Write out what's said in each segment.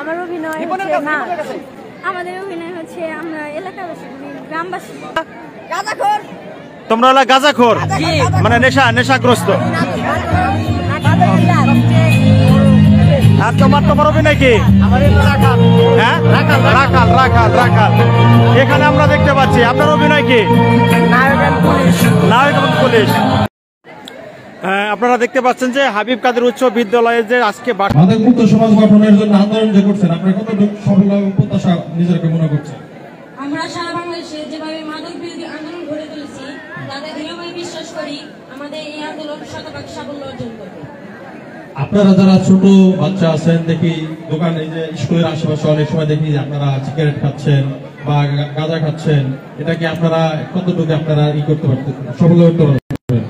আমার অভিনয় হচ্ছে না, আমাদের অভিনয় হচ্ছে আমরা এলাকাবাসী গ্রামবাসী। গাঁজাখোর, তোমরা হলো গাঁজাখোর, মানে নেশাগ্রস্ত। আর তোমার অভিনয় কি? হ্যাঁ, রাখাল। এখানে আমরা দেখতে পাচ্ছি আপনার অভিনয় কি? নায়ক এবং পুলিশ। আপনারা দেখতে পাচ্ছেন যে হাবিব কাদের উচ্চ বিদ্যালয়ে যে আজকে মাদকমুক্ত সমাজ গঠনের জন্য আন্দোলন যে করছেন, আপনারা কতটুকু সফল এবং প্রত্যাশা নিজেকে মনে করছেন? আমরা সারা বাংলাদেশে যেভাবে মাদক বিরোধী আন্দোলন গড়ে তুলেছি, তাতে দৃঢ়ভাবে বিশ্বাস করি আমাদের এই আন্দোলন শতভাগ সাফল্য অর্জন করবে। আপনারা যারা ছোট বাচ্চা আছেন, দেখি দোকানে যে স্কুলের আশেপাশে অনেক সময় দেখি যে আপনারা সিগারেট খাচ্ছেন বা গাঁজা খাচ্ছেন, এটা কি আপনারা কতটুকু আপনারা করতে পারতেন, সফল করতে পারবেন?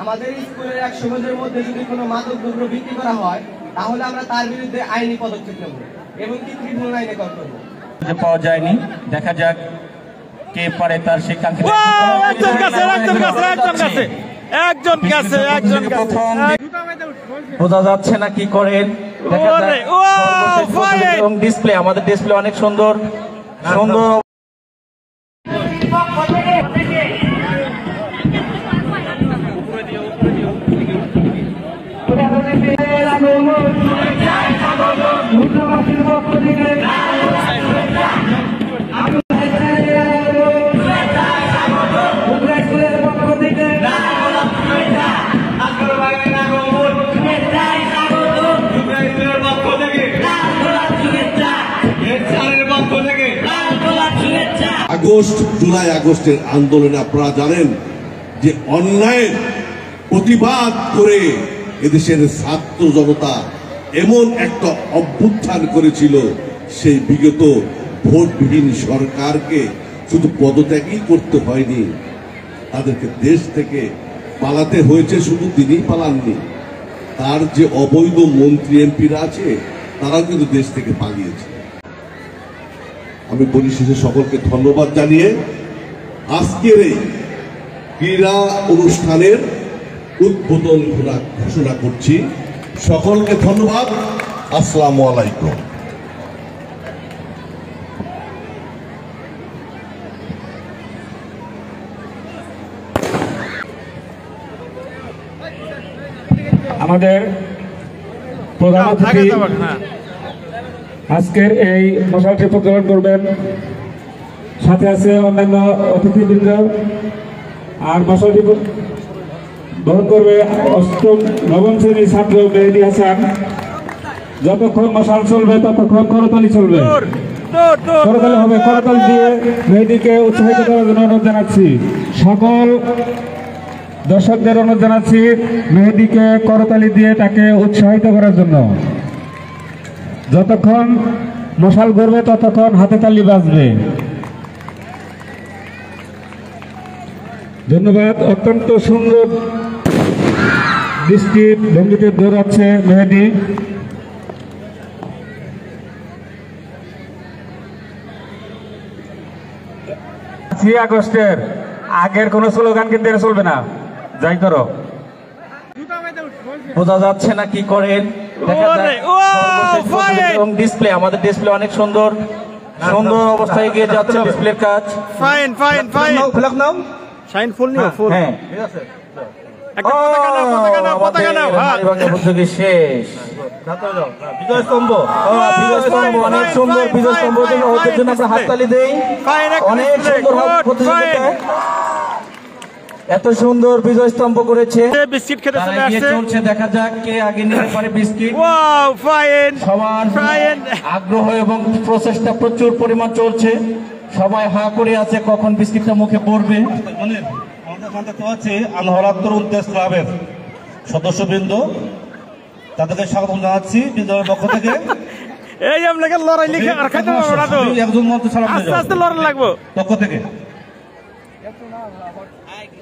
আমাদের স্কুলের 100 গজের মধ্যে যদি কোনো মাদক দ্রব্য বিক্রি করা হয়, তাহলে আমরা তার বিরুদ্ধে আইনি পদক্ষেপ নেব এবং কি ট্রিবিউনাল আইনে কল করব। পাওয়া যায়নি, দেখা যাক কে পারে তার শিক্ষাঙ্কিত। বোঝা যাচ্ছে না কি করেন, দেখা যাক। এবং ডিসপ্লে, আমাদের ডিসপ্লে অনেক সুন্দর। জুলাই আগস্টের আন্দোলনে আপনারা জানেন যে অন্যায়ের প্রতিবাদ করে এদেশের ছাত্র জনতা এমন একটা অভ্যুত্থান করেছিল, সেই বিগত ভোটবিহীন সরকারকে শুধু পদত্যাগই করতে হয়নি, তাদেরকে দেশ থেকে পালাতে হয়েছে। শুধু তিনিই পালাননি, তার যে অবৈধ মন্ত্রী এমপিরা আছে তারাও কিন্তু দেশ থেকে পালিয়েছে। আমি পরিশেষে সকলকে ধন্যবাদ জানিয়ে আজকের এই ক্রীড়া অনুষ্ঠানের উদ্বোধন ঘোষণা করছি। সকলকে ধন্যবাদ। আসসালামু আলাইকুম। আমাদের প্রধান অতিথি আজকের এই মশালটি প্রজ্বলন করবেন, সাথে আছে অন্যান্য অতিথিবৃন্দ। আর মশালটি বহন করবে অষ্টম নবম শ্রেণীর ছাত্র মেহেদী হাসান। যতক্ষণ মশাল চলবে ততক্ষণ করতালি চলবে, করতালি হবে। করতালি দিয়ে মেহেদীকে উৎসাহিত করার জন্য অনুরোধ জানাচ্ছি। সকল দর্শকদের অনুরোধ জানাচ্ছি মেহেদীকে করতালি দিয়ে তাকে উৎসাহিত করার জন্য। যতক্ষণ মশাল ঘুরবে ততক্ষণ হাতে তালি বাজবে। ধন্যবাদ। অত্যন্ত সুন্দর বিস্কিট ভঙ্গিতে দৌড়াচ্ছে মেহেদী। 5 আগস্টের আগের কোন স্লোগান কিন্তু চলবে না, যাই করো। বোঝা যাচ্ছে না কি করেন, দেখা যাক। এবং ডিসপ্লে, আমাদের ডিসপ্লে অনেক সুন্দর অবস্থায় এগিয়ে যাচ্ছে ডিসপ্লের কাজ। ফাইন ফ্ল্যাগ নাও, শাইন ফুল নিও, ফুল। হ্যাঁ, ঠিক আছে। পতাকা নাও। শেষ বিজয় স্তম্ভ, অনেক সুন্দর বিজয় স্তম্ভ। ওদের জন্য আমরা হাততালি দেই। অনেক সুন্দর প্রতিযোগিতা, এত সুন্দর বিজয় স্তম্ভ করেছে। বিস্কিট খেতে চলছে, দেখা যাক কে আগে নিতে পারে বিস্কিট। সবার আগ্রহ এবং প্রচেষ্টা প্রচুর পরিমাণ চলছে। সবাই হা করে আছে কখন বিস্কিটটা মুখে পড়বে। আনহরাত তরুণ দেশ ক্লাবের সদস্যবৃন্দ, তাদেরকে স্বাগত জানাচ্ছি বিদ্যালয়ের পক্ষ থেকে। এই আপনাকে লড়াই লিখে আর খাইতে পারবো না তো, একজন মন্ত্রী সালাম আস্তে আস্তে লড়াই লাগবো পক্ষ থেকে।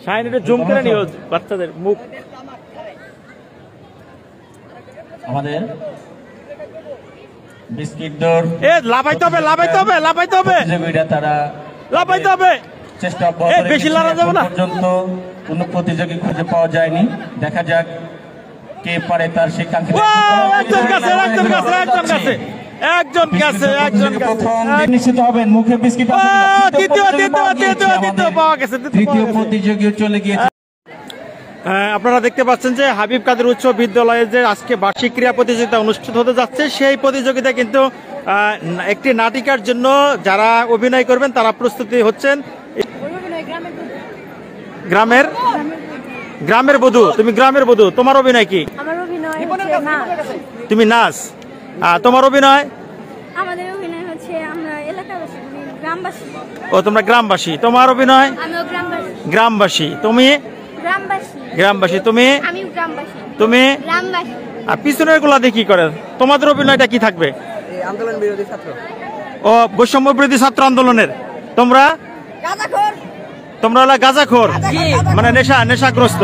শাইন এটা জুম করে নিও বাচ্চাদের মুখ। আমাদের বিস্কিট দৌড় লাফাইতে হবে তারা লাফাইতে হবে। চেষ্টা বেশি লড়া যাবে না। পর্যন্ত কোনো প্রতিযোগী খুঁজে পাওয়া যায়নি, দেখা যাক কে পারে তার সেই কাঙ্ক্ষিত নিশ্চিত হবেন। মুখে বিস্কিট তৃতীয় প্রতিযোগী চলে গিয়েছে। আপনারা দেখতে পাচ্ছেন যে হাবিব কাদের উচ্চ বিদ্যালয়ে যে আজকে বার্ষিক ক্রীড়া প্রতিযোগিতা অনুষ্ঠিত হতে যাচ্ছে, সেই প্রতিযোগিতা কিন্তু একটি নাটিকার জন্য যারা অভিনয় করবেন তারা প্রস্তুতি হচ্ছেন। গ্রামের বধূ, তুমি গ্রামের বধূ, তোমার অভিনয় কি? আমার অভিনয় তুমি নাচ, তোমার অভিনয়? আমাদের অভিনয় হচ্ছে আমরা এলাকাবাসী, গ্রামবাসী। ও তোমরা গ্রামবাসী, তোমার অভিনয়? আমিও গ্রামবাসী। গ্রামবাসী, তুমি? গ্রামবাসী, তুমি? আমিও গ্রামবাসী। তুমি? গ্রামবাসী। আর পিছনের গুলা দিয়ে কি করেন? তোমাদের অভিনয়টা কি থাকবে? আন্দোলন বিরোধী ছাত্র। ও বৈষম্য বিরোধী ছাত্র আন্দোলনের। তোমরা? গাঁজাখোর। তোমরা হলো গাঁজাখোর, মানে নেশাগ্রস্ত।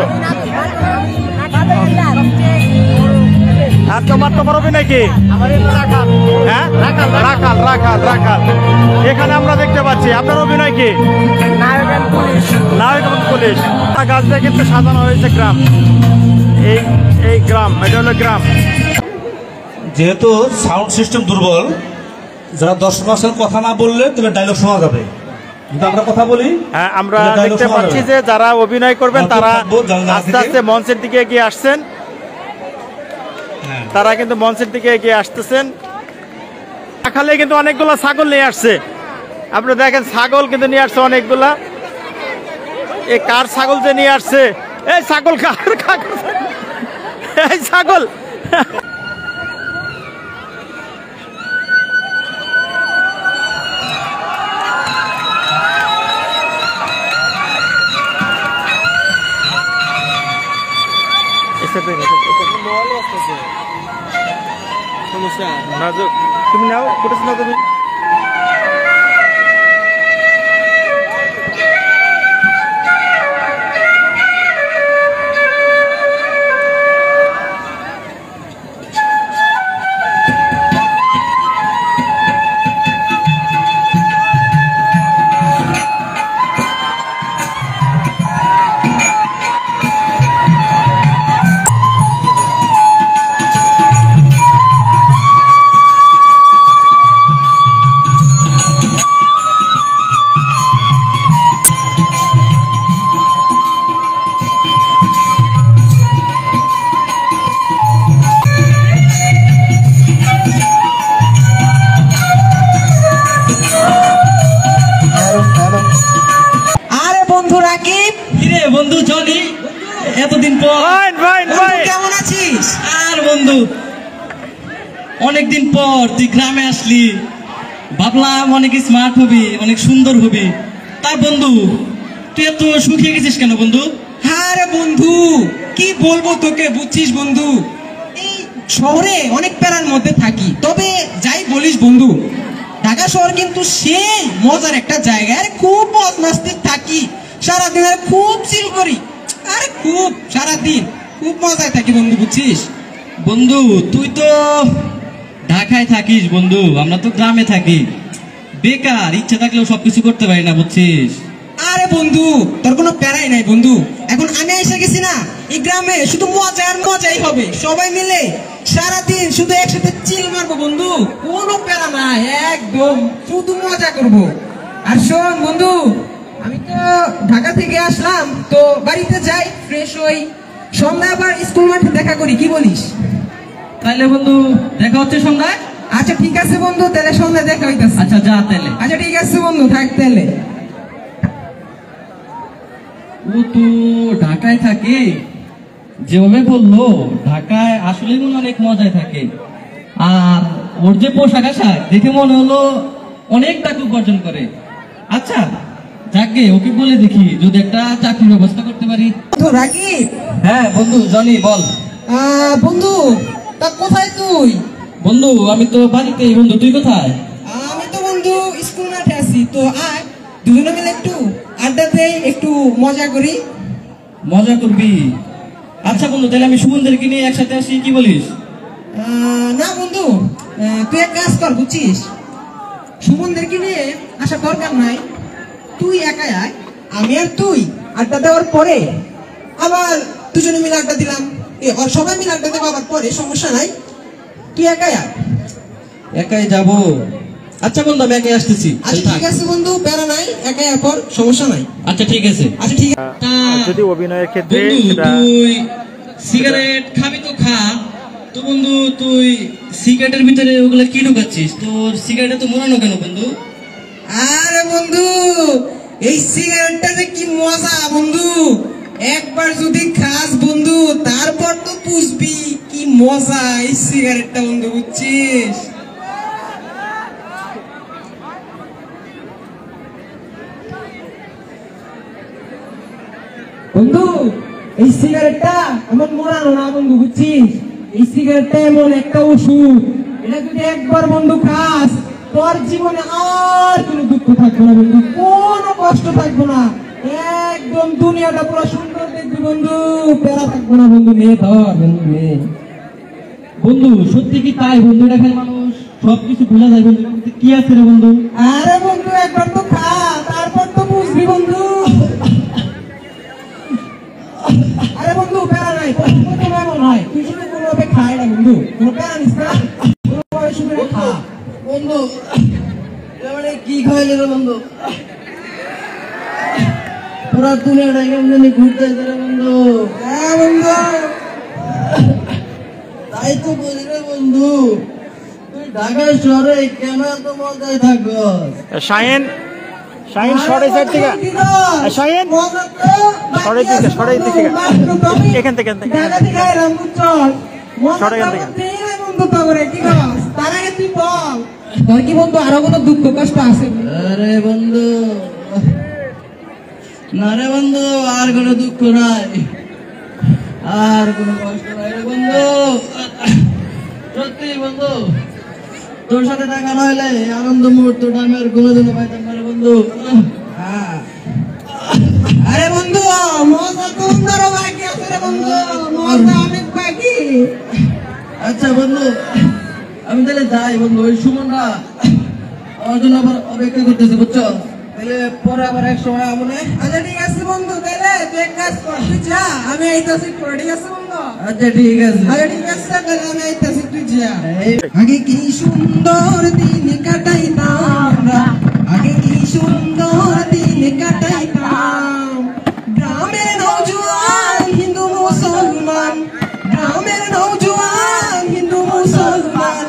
আর তোমার অভিনয় কি? হ্যাঁ, রাখাল। এখানে আমরা দেখতে পাচ্ছি আপনার অভিনয় কি? নায়ক এবং পুলিশ। গাছ দিয়ে কিন্তু সাজানো হয়েছে গ্রাম, এই গ্রাম, এটা হলো গ্রাম। যেহেতু সাউন্ড সিস্টেম দুর্বল, যারা দর্শক আসেন কথা না বললে তবে ডায়লগ শোনা যাবে, কিন্তু আমরা কথা বলি। হ্যাঁ, আমরা দেখতে পাচ্ছি যে যারা অভিনয় করবেন তারা আস্তে আস্তে মঞ্চের দিকে এগিয়ে আসছেন। তারা কিন্তু মঞ্চের দিকে এগিয়ে আসতেছেন। খালে কিন্তু অনেকগুলো ছাগল নিয়ে আসছে, আপনি দেখেন ছাগল কিন্তু নিয়ে আসছে অনেকগুলা। এই কার ছাগল যে নিয়ে আসছে? এই ছাগল কার? এই ছাগল তুমি নাও, ফুটেছ না তুমি? বন্ধু জনি, এতদিন পর কেমন আছিস? আর বন্ধু অনেকদিন পর তুই গ্রামে আসলি, ভাবলাম অনেক স্মার্ট হবি, অনেক সুন্দর হবি। তা বন্ধু তুই এত শুকিয়ে গেছিস কেন বন্ধু? হ্যাঁ রে বন্ধু, কি বলবো তোকে, বুঝছিস বন্ধু, এই শহরে অনেক প্যারার মধ্যে থাকি। তবে যাই বলিস বন্ধু, ঢাকা শহর কিন্তু সেই মজার একটা জায়গা। আরে খুব মজ মাস্তি থাকি সারাদিন, আর খুব চিল করি, আরে খুব সারাদিন খুব মজায় থাকি বন্ধু, বুঝছিস? বন্ধু তুই তো ঢাকায় থাকিস বন্ধু, আমরা তো গ্রামে থাকি, বেকার, ইচ্ছা থাকলেও সবকিছু করতে পারি না, বুঝছিস? আরে বন্ধু তোর কোনো প্যারাই নাই বন্ধু, এখন আমি এসে গেছি না এই গ্রামে, শুধু মজাই হবে, সবাই মিলে সারাদিন শুধু একসাথে চিল মারবো বন্ধু, কোনো প্যারা নাই, একদম শুধু মজা করবো। আর শোন বন্ধু, আমি তো ঢাকা থেকে আসলাম, তো বাড়িতে যাই, ফ্রেশ হই, সন্ধ্যা আবার স্কুল মাঠে দেখা করি, কি বলিস? তাহলে বন্ধু দেখা হচ্ছে সন্ধ্যায়? আচ্ছা ঠিক আছে বন্ধু, তাহলে সন্ধ্যায় দেখা হইতাছে। আচ্ছা যা তাহলে। আচ্ছা ঠিক আছে বন্ধু, থাক তাহলে। ও তো ঢাকায় থাকে, যেভাবে বললো ঢাকায় আসলে অনেক মজায় থাকে। আর ওর যে পোশাক আশাক দেখে মনে হলো অনেক টাকা উপার্জন করে। আচ্ছা যাকে ওকে বলে দেখি যদি একটা চাকরির ব্যবস্থা করতে পারি। রাকিব? হ্যাঁ বন্ধু জনি বল। বন্ধু তা কোথায় তুই? বন্ধু আমি তো বাড়িতেই। বন্ধু তুই কোথায়? আমি তো বন্ধু স্কুল মাঠে আছি, তো আয় দুজনে মিলে একটু আড্ডা দেই, একটু মজা করি। মজা করবি? আচ্ছা বন্ধু তাহলে আমি সুমনদেরকে নিয়ে একসাথে আসি, কি বলিস? না বন্ধু, তুই এক কাজ কর, বুঝছিস, সুমনদেরকে নিয়ে আসার দরকার নাই, তুই একাই আয়, আমি আর তুই আড্ডা দেওয়ার পরে আবার দুজনে মিলে আড্ডা দিলাম, সবাই মিলে আড্ডা দেবো আবার পরে, সমস্যা নাই। তুই একাই আয়। একাই যাব? আচ্ছা বন্ধু আমি একাই আসতেছি। আচ্ছা ঠিক আছে বন্ধু, প্যারা নাই, একাই পর, সমস্যা নাই। আচ্ছা ঠিক আছে। আচ্ছা ঠিক আছে। যদি অভিনয়ের ক্ষেত্রে তুই সিগারেট খাবি তো খা, তো বন্ধু তুই সিগারেটের ভিতরে ওগুলা কি ঢুকাচ্ছিস? তোর সিগারেটে তো মোড়ানো কেন বন্ধু? আরে বন্ধু, এই সিগারেটটা যে কি মজা বন্ধু, একবার যদি খাস বন্ধু তারপর তো বুঝবি কি মজা এই সিগারেটটা বন্ধু, বুঝছিস? বন্ধু এই সিগারেটটা এমন মোড়ানো না বন্ধু, বুঝছিস? এই সিগারেটটা এমন একটা ওষুধ, এটা যদি একবার বন্ধু খাস তোর জীবনে আর কোনো দুঃখ থাকবে না বন্ধু, কোনো কষ্ট থাকবে না, একদম দুনিয়াটা পুরো সুন্দর দেখবি বন্ধু, প্যারা থাকবে না বন্ধু। নিয়ে ধর বন্ধু, নিয়ে। বন্ধু সত্যি কি তাই বন্ধু? এটা খাই মানুষ সবকিছু ভুলে যায় বন্ধু, কি আছে রে বন্ধু? আরে বন্ধু একবার তো খা, তারপর তো বুঝবি বন্ধু। আরে বন্ধু প্যারা নাই, প্রথমে এমন হয়, তুই শুধু কোনোভাবে খাই না বন্ধু, কোনো প্যারা নিস না, কোনোভাবে শুধু খা বন্ধু। মানে কি খাইলে রে বন্ধু? পুরা দুনিয়াটা কেমন জানি ঘুরতে রে বন্ধু। হ্যাঁ বন্ধু, তাই তো বলি রে বন্ধু, তুই ঢাকা শহরে কেন এত মজায় থাকস? শাহিন, শাহিন সরে সাইড থেকে, শাহিন সরে দিকে, সরে দিকে, এখান থেকে ঢাকা থেকে আইলাম চল, সরে এখান থেকে। বন্ধু তো করে কি করস? তার আগে তুই বল, তোর কি বন্ধু আরো কোনো দুঃখ কষ্ট আছে? আরে বন্ধু না রে বন্ধু, আর কোনো দুঃখ নাই, আর কোনো কষ্ট নাই রে বন্ধু। সত্যি বন্ধু, তোর সাথে দেখা নইলে আনন্দ মুহূর্তটা আমি আর কোনোদিনও পাইতাম না রে বন্ধু। আরে বন্ধু মজা তো অন্যরও বাকি আছে রে বন্ধু, মজা অনেক বাকি। আচ্ছা বন্ধু আমি তাহলে যাই বন্ধু, ওই সুমনরা আমার জন্য আবার অপেক্ষা করতেছে বুঝছো, তাহলে পরে আবার এক সময় আমনে। আচ্ছা ঠিক আছে বন্ধু, তাহলে তুই এক কাজ কর, তুই যা, আমি আইতাছি পরে, ঠিক আছে বন্ধু? আচ্ছা ঠিক আছে। আচ্ছা ঠিক আছে, তাহলে আমি আইতাছি, তুই যা। আগে কি সুন্দর দিন কাটাইতাম আমরা, আগে কি সুন্দর দিন কাটাইতাম, গ্রামের নওজোয়ান হিন্দু মুসলমান, গ্রামের নওজোয়ান হিন্দু মুসলমান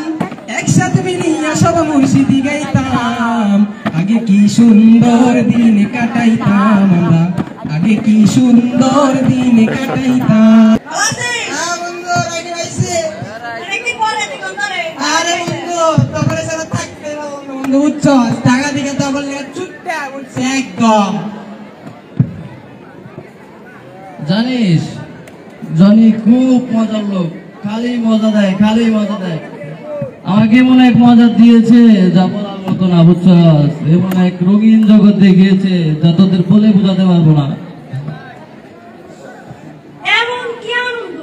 একসাথে মিলিয়া সব মুর্শিদি গাইতাম, আগে কি সুন্দর দিন কাটাইতাম আমরা, আগে কি সুন্দর দিন কাটাইতাম। আরে বন্ধু তখন সারা থাকতে না বন্ধু, বুঝছো? টাকা দিকে তো বললে চুপটা বলছে একদম। জানিস জনি খুব মজার লোক, খালি মজা দেয়, খালি মজা দেয়। আমাকে এমন এক মজা দিয়েছে যা বলার মতো না বুঝছো, এমন এক রঙিন জগৎ দেখিয়েছে যা তোদের বলে বোঝাতে পারবো না। এমন কি আনন্দ?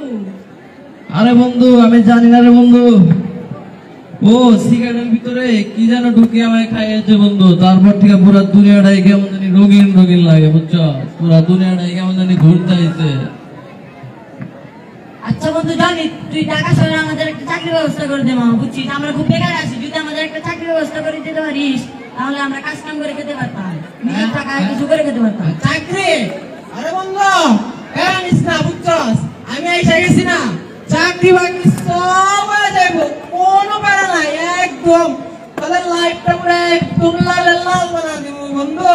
আরে বন্ধু আমি জানি না রে বন্ধু, ও সিগারেটের ভিতরে কি যেন ঢুকে আমায় খাইয়েছে বন্ধু, তারপর থেকে পুরা দুনিয়াটাই কেমন জানি রঙিন রঙিন লাগে বুঝছো, পুরা দুনিয়াটাই কেমন জানি ঘুরতে আইছে। আচ্ছা বন্ধু জানি তুই ঢাকা শহরে আমাদের একটা চাকরির ব্যবস্থা করে দে মা, বুঝছিস আমরা খুব বেকার আছি, যদি আমাদের একটা চাকরির ব্যবস্থা করে দিতে পারিস তাহলে আমরা কাজ কাম করে খেতে পারতাম, নিজের টাকা কিছু করে খেতে পারতাম। চাকরি? আরে বন্ধু জানিস না, বুঝছস আমি এসে গেছি না, চাকরি বাকরি সব হয়ে যাবো, কোনো প্যারা নাই, একদম তাদের লাইফটা পুরো একদম লাল লাল বানা দিব বন্ধু।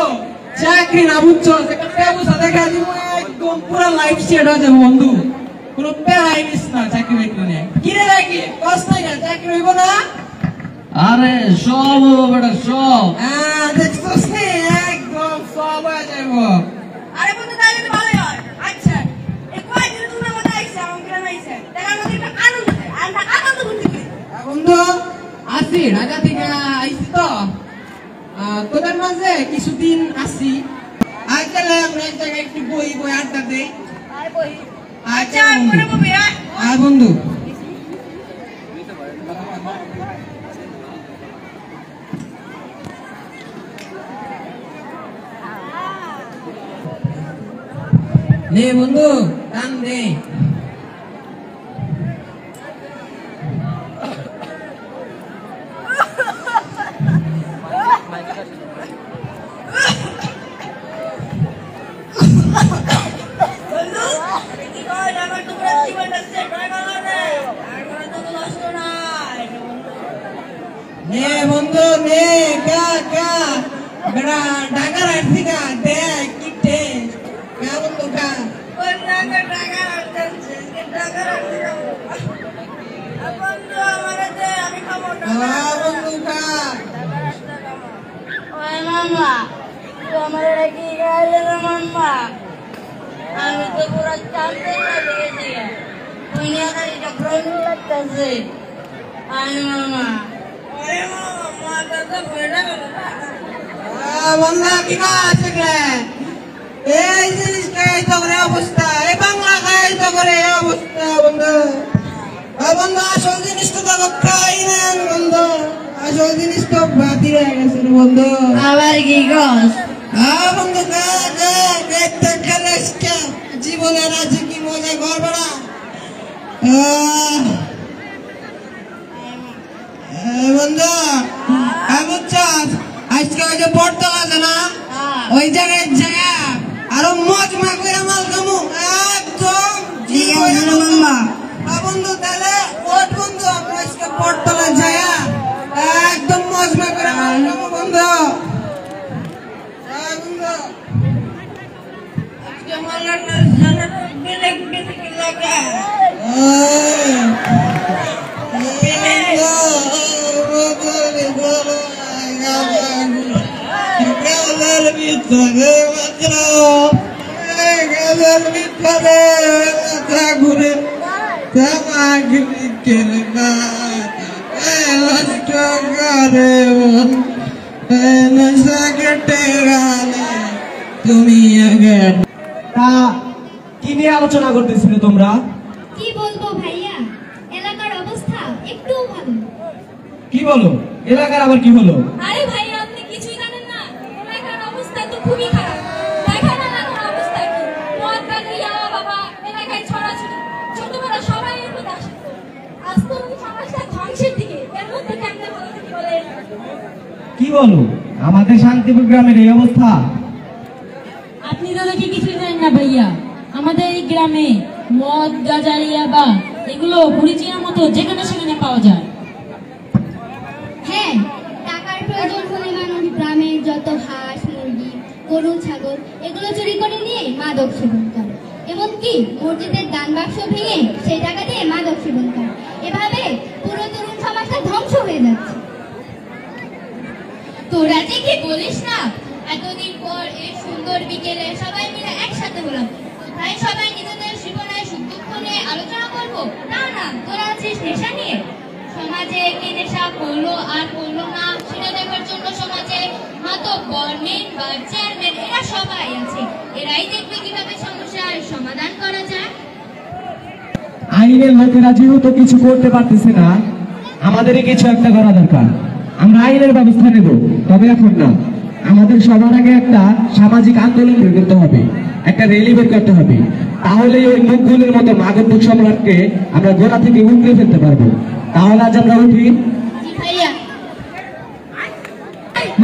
চাকরি না বুঝছস, একটা ব্যবসা দেখা দিব, একদম পুরো লাইফ সেট হয়ে যাবো বন্ধু, কোনো প্যারাই নিস না চাকরি বাকরি নিয়ে। কিরে দেখি কষ্ট নাই না, চাকরি হইব না? আরে সব হবো বেটা সব। দেখছস নি একদম সব হয়ে যাবো। আরে বন্ধু তাহলে তো ভালোই হয়। আচ্ছা এই কয়দিন তুমি আমাদের আইছে, আমার গ্রামে আইছে, তাহলে আমাদের একটা আনন্দ দেয়, আমরা আনন্দ করতে পারি। বন্ধু আসি ঢাকা থেকে আইছি তো, তোদের মাঝে কিছুদিন আসি, আজ তাহলে আমরা এক জায়গায় একটু বই বই আড্ডা দেই। আচ্ছা মনে পড়বে আর বন্ধু নে বন্ধু টান দে। নে বন্ধু নে কা বেড়া ঢাকার আর্থিকা দেখ কি টেস্ট কা বন্ধু কা ওই ঢাকার আসছে ঢাকার আসছে বন্ধু আমারে দে আমি খাবো না বন্ধু কা ওই মামা তুই আমারে কি গাইলে রে মামা আমি তো পুরো চাঁদে লেগে গেছি ওই নিয়ে এটা ব্রণ লাগতেছে আই মামা ওরে মামা মাথা তো ফেটে গেল বন্ধু কি কাছে রে এই জিনিস কাই তো করে অবস্থা এই বাংলা কাই তো করে অবস্থা বন্ধু বন্ধু আসল জিনিস তো খাই না বন্ধু আসল জিনিস তো বাতি হয়ে গেছে বন্ধু আবার কি গস বন্ধু জীবনের আছে কি মজা ঘর বেড়া বন্ধু বুঝছস আজকে ওই যে পড়তে আছে না ওই জায়গায় জায়গা আরো মজমা করে মাল কামু একদম বন্ধু তাহলে ওট বন্ধু আমরা আজকে পড়তলা জায়গা একদম মজমা করে মাল কামু বন্ধু তুমি কি নিয়ে আলোচনা করতেছিলে তোমরা? কি বলবো ভাইয়া, এলাকার অবস্থা একটু ভালো। কি বলো? এলাকার আবার কি হলো? আরে ভাইয়া আপনি কিছুই জানেন না, এলাকার অবস্থা তো খুবই খারাপ। দেখেন না এখন অবস্থা কি, মদ গাঁজা বাবা এলাকায় ছড়াছড়ি, ছোট বড় সবাই এর মধ্যে আসে। আজ তো সমাজটা ধ্বংসের দিকে, এর মধ্যে কেমনে ভালো থাকি বলে? কি বলো? আমাদের শান্তিপুর গ্রামের এই অবস্থা? আপনি তো দেখি কিছুই জানেন না ভাইয়া, আমাদের এই গ্রামে মদ গাঁজা ইয়াবা এগুলো পরিচিতির মতো যেখানে সেখানে পাওয়া যায়। হ্যাঁ, টাকার প্রয়োজন হলে মানুষ গ্রামের যত হাঁস মুরগি গরু ছাগল এগুলো চুরি করে নিয়ে মাদক সেবন করে, এমনকি মসজিদের দান বাক্স ভেঙে সেই টাকা দিয়ে মাদক সেবন করে। এভাবে পুরো তরুণ সমাজটা ধ্বংস হয়ে যাচ্ছে। তোরা যে কি বলিস না, এতদিন পর এই সুন্দর বিকেলে সবাই মিলে একসাথে হলাম, তাই সবাই নিজেদের জীবনের সুখ দুঃখ নিয়ে আলোচনা করবো। না না, তোরা আছিস নেশা নিয়ে। সমাজে কে নেশা করলো আর করলো না সেটা দেখার জন্য সমাজে মাতব্বর, মেম্বার, চেয়ারম্যান এরা সবাই আছে। এরাই দেখবে কিভাবে সমস্যার সমাধান করা যায়। আইনের লোকেরা যেহেতু কিছু করতে পারতেছে না, আমাদেরই কিছু একটা করা দরকার। আমরা আইনের ব্যবস্থা নেব, তবে এখন না। আমাদের সবার আগে একটা সামাজিক আন্দোলন বের করতে হবে, একটা র্যালি বের করতে হবে। তাহলে ওই মুখগুলোর মতো মাদক সম্রাটকে আমরা গোড়া থেকে উঠে ফেলতে পারবো। তাহলে আজ আমরা উঠি।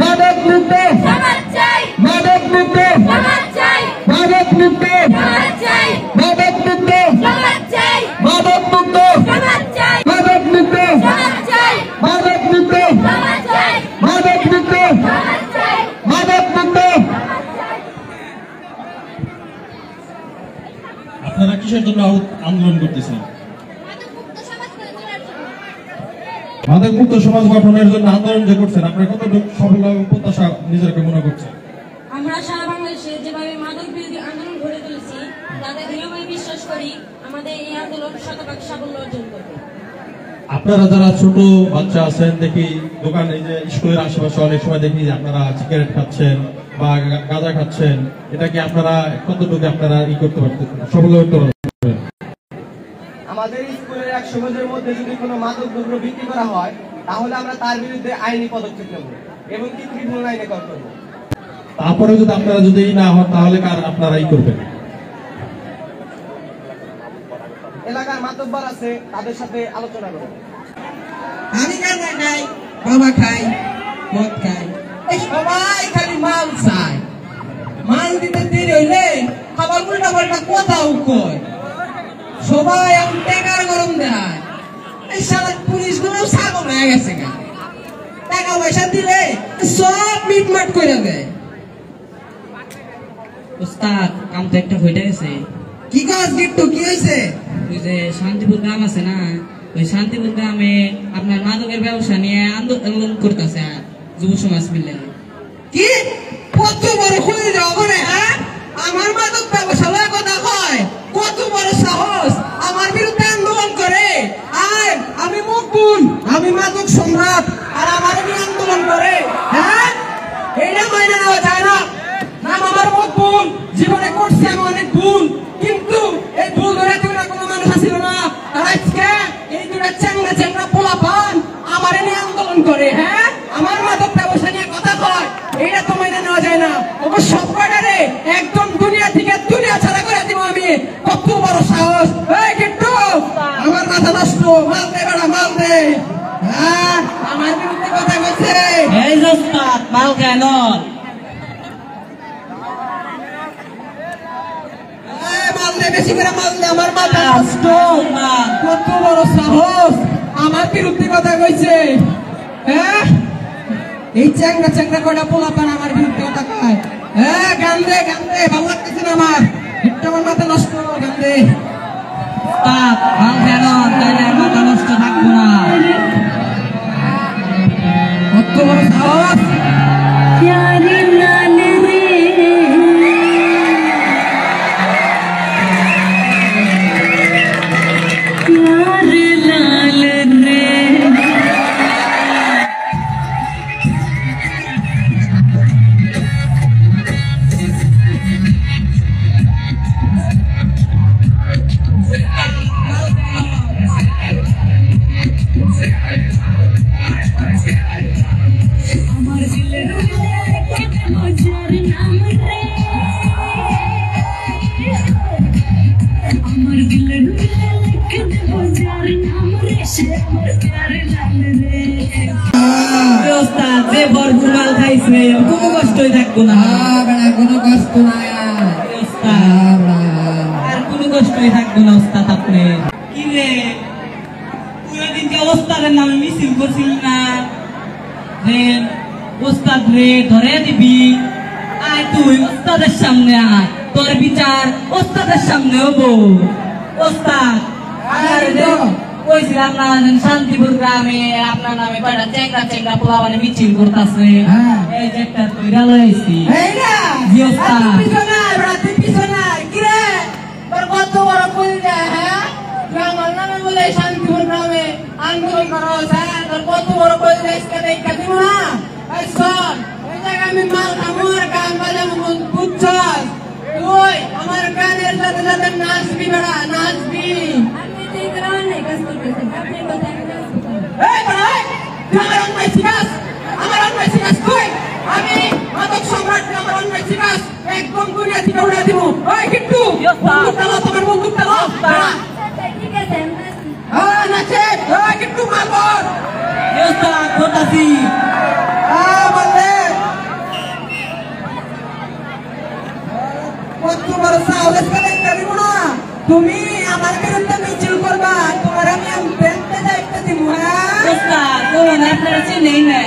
মাদক মুক্ত, মাদক মুক্ত, মাদক মুক্ত, মাদক মুক্ত, মাদক মুক্ত, মাদক মুক্ত, মাদক মুক্ত, মাদক মুক্ত, মাদক মুক্ত। আপনারা কিসের জন্য আন্দোলন করতেছেন? মাদক মুক্ত সমাজ গঠনের জন্য আন্দোলন যে করছেন, আপনারা কতটুকু সফল প্রত্যাশা নিজেকে মনে করছেন? আমরা সারা বাংলাদেশে যেভাবে মাদক বিরোধী আন্দোলন গড়ে তুলেছি তাতে দৃঢ়ভাবে বিশ্বাস করি আমাদের এই আন্দোলন শতভাগ সাফল্য অর্জন করবে। আপনারা যারা ছোট বাচ্চা আছেন, দেখি দোকানে যে স্কুলের আশেপাশে অনেক সময় দেখি যে আপনারা সিগারেট খাচ্ছেন বা গাঁজা খাচ্ছেন, এটা কি আপনারা কতটুকু আপনারা করতে পারতেন, সফল করতে পারবেন? আমাদের স্কুলের 100 গজের মধ্যে যদি কোনো মাদক দ্রব্য বিক্রি করা হয়, তাহলে আমরা তার বিরুদ্ধে আইনি পদক্ষেপ নেব এবং কি ট্রিবিউনাল আইনে কল করব। তারপরে যদি আপনারা যদি না হন, তাহলে কার আপনারা করবেন? এলাকার মাতব্বর আছে, তাদের সাথে আলোচনা করব। আমি গাঁজা খাই, বাবা খাই, মদ খাই, এই সবাই খালি মাল চায়। মাল দিতে দেরি হইলে আবার উল্টা পাল্টা কথাও কয়। সবাই এখন টেকার গরম দেয়। এই সারা পুলিশ গুলো ছাগল হয়ে গেছে। পয়সা দিলে সব মিটমাট করে দেয়। ওস্তাদ কাম তো একটা হয়ে গেছে। কি কাজ গিট্টু, কি হয়েছে? ওই যে শান্তিপুর গ্রাম আছে না, ওই শান্তিপুর গ্রামে আপনার মাদকের ব্যবসা নিয়ে আন্দোলন করতেছে যুব সমাজ মিলে। কি কত বড় খুলে যাও করে? হ্যাঁ, আমার মাদক ব্যবসা কথা হয়, কত বড় সাহস আমার বিরুদ্ধে আন্দোলন করে। আর আমি মকবুল, আমি মাদক সম্রাট, আর আমার নিয়ে আন্দোলন করে। হ্যাঁ, এটা মাইনে নেওয়া যায় না। নাম আমার মকবুল, জীবনে করছি আমি অনেক ভুল, কিন্তু এই ভুল ধরে তোমরা কোনো মানুষ আসিল না। আর আজকে এই দুটা চ্যাংড়া চ্যাংড়া পোলা পান আমার নিয়ে আন্দোলন করে। হ্যাঁ, আমার মাদক ব্যবসা নিয়ে কথা কয়, এটা তো মেনে নেওয়া যায় না। ওকে সব কটারে একদম দুনিয়া থেকে দুনিয়া ছাড়া করে দিব আমি। কত বড় সাহস! এই গিট্টু, আমার মাথা নষ্ট, মাল দে বেড়া, মাল দে। হ্যাঁ, আমার বিরুদ্ধে কথা কইছে। এই যে ওস্তাদ মাল কেন? মাল দে, বেশি করে মাল দে, আমার মাথা নষ্ট। কত বড় সাহস আমার বিরুদ্ধে কথা কইছে। হ্যাঁ, এই চ্যাংড়া চ্যাংড়া কটা পোলা পান আমার বিরুদ্ধে কথা কয়। হ্যাঁ, গান দে, ভালো লাগতেছে না আমার, একটু আমার মাথা নষ্ট, গান দে। ওস্তাদ মাল কেন? তাইলে মাথা নষ্ট থাকবো না। কত বড় সাহস! যে ভরপুর মাল খাইছে কোনো কষ্টই থাকবো না। কোনো কষ্ট নাই আর কোনো কষ্টই থাকবো না। ওস্তাদ আপনি কি রে, পুরো দিনকে ওস্তাদের নামে মিছিল করছিল না যে ওস্তাদ রে ধরে দিবি? আয় তুই ওস্তাদের সামনে আয়, তোর বিচার ওস্তাদের সামনে হবো। ওস্তাদ কইছিলাম না শান্তিপুর গ্রামে আপনার নামে কয়টা চেংড়া চেংড়া পোলা মানে মিছিল করতেছে, এই যে একটা তৈরা লইছি। কত বড় কই যায়? হ্যাঁ, আমার নামে বলে শান্তিপুর গ্রামে আন্দোলন করা হচ্ছে। তোর কত বড় কই যায়? দেখা দিব না। এই শোন, এই জায়গায় আমি মাল খাবো আর গান বাজাবো, বুঝছস? তুই আমার গানের সাথে সাথে নাচবি, বেড়া নাচবি। আমি মাদক সম্রাট, আমার অন্যায় শিকাস একদম দুনিয়া থেকে উড়ে দিব। ওই গিট্টু, বন্দুক চালাও, তোমার বন্দুক চালাও। ঠিক আছে নাচে, ওই গিট্টু মারবো। কোথাছি কত বড় সাহস! দিব না, তুমি আমার বিরুদ্ধে মিছিল করবা, তোমার আমি ব্যাংকে যাইতে দিব। হ্যাঁ, আপনারা চিনেই না।